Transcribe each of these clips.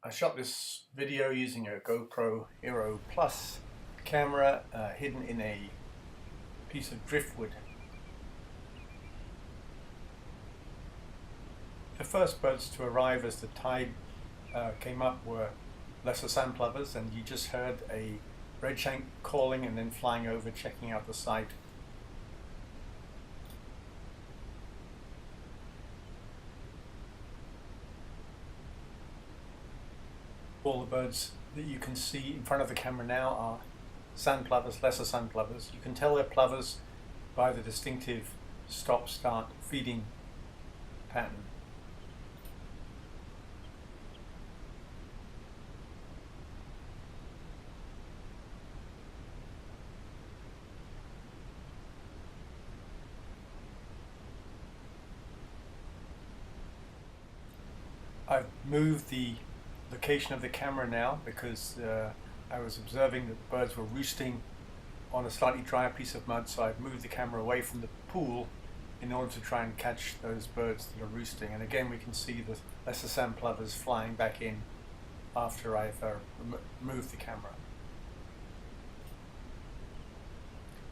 I shot this video using a GoPro Hero Plus camera hidden in a piece of driftwood. The first birds to arrive as the tide came up were lesser sandplovers, and you just heard a redshank calling and then flying over, checking out the site. All the birds that you can see in front of the camera now are sandplovers, lesser sandplovers. You can tell they're plovers by the distinctive stop-start feeding pattern. I've moved the location of the camera now because I was observing that the birds were roosting on a slightly drier piece of mud, so I've moved the camera away from the pool in order to try and catch those birds that are roosting. And again, we can see the lesser sandplovers flying back in after I've moved the camera.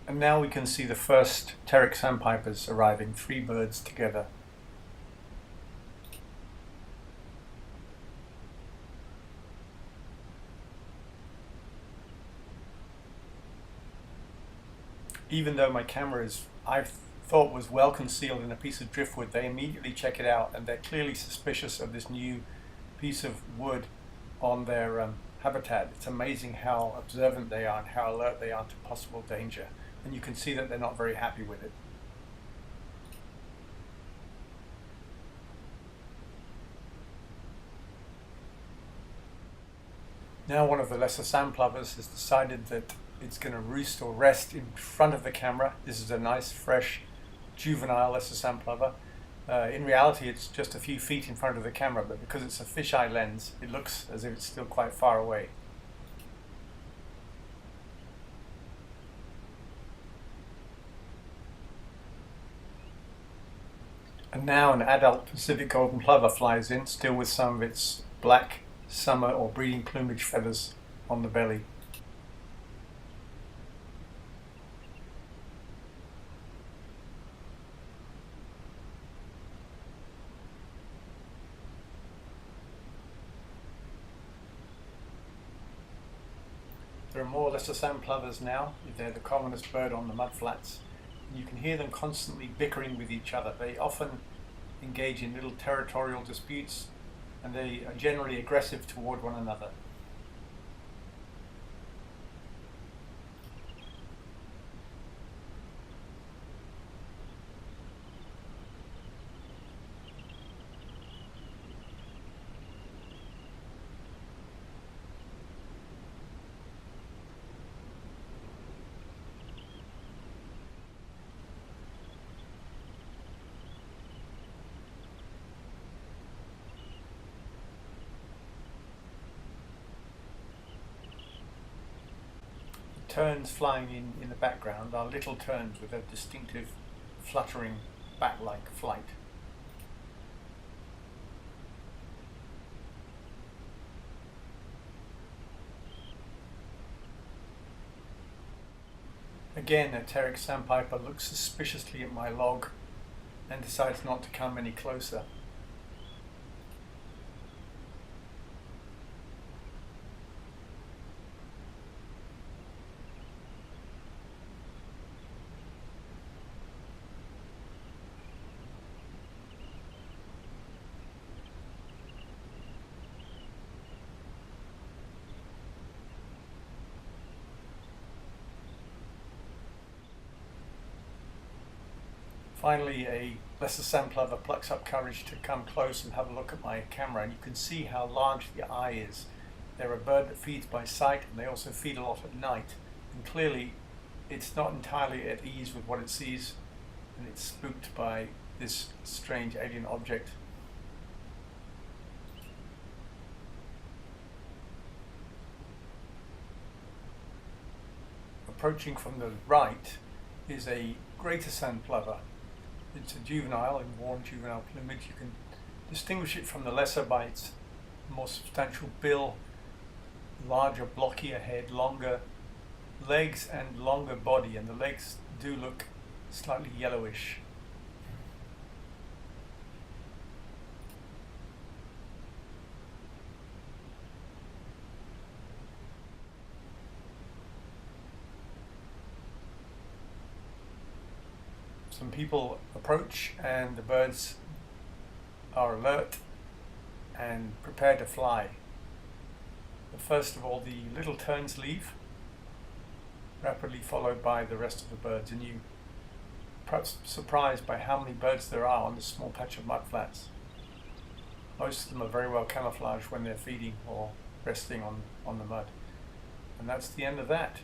And now we can see the first pteric sandpipers arriving, 3 birds together. Even though my camera I thought was well concealed in a piece of driftwood, they immediately check it out, and they're clearly suspicious of this new piece of wood on their habitat. It's amazing how observant they are and how alert they are to possible danger, and you can see that they're not very happy with it. Now one of the lesser sandplovers has decided that it's going to roost or rest in front of the camera. This is a nice, fresh, juvenile lesser sandplover. In reality, it's just a few feet in front of the camera, but because it's a fisheye lens, it looks as if it's still quite far away. And now an adult Pacific golden plover flies in, still with some of its black summer or breeding plumage feathers on the belly. There are more lesser sandplovers now. They're the commonest bird on the mudflats. You can hear them constantly bickering with each other. They often engage in little territorial disputes, and they are generally aggressive toward one another. Terns flying in the background are little terns with a distinctive fluttering bat-like flight. Again, a pteric sandpiper looks suspiciously at my log and decides not to come any closer. Finally, a lesser sandplover plucks up courage to come close and have a look at my camera, and you can see how large the eye is. They're a bird that feeds by sight, and they also feed a lot at night, and clearly it's not entirely at ease with what it sees, and it's spooked by this strange alien object. Approaching from the right is a greater sandplover. It's a juvenile in warm juvenile plumage. You can distinguish it from the lesser by its more substantial bill, larger, blockier head, longer legs and longer body, and the legs do look slightly yellowish. Some people approach and the birds are alert and prepare to fly. But first of all, the little terns leave, rapidly followed by the rest of the birds, and you perhaps surprised by how many birds there are on this small patch of mudflats. Most of them are very well camouflaged when they're feeding or resting on the mud. And that's the end of that.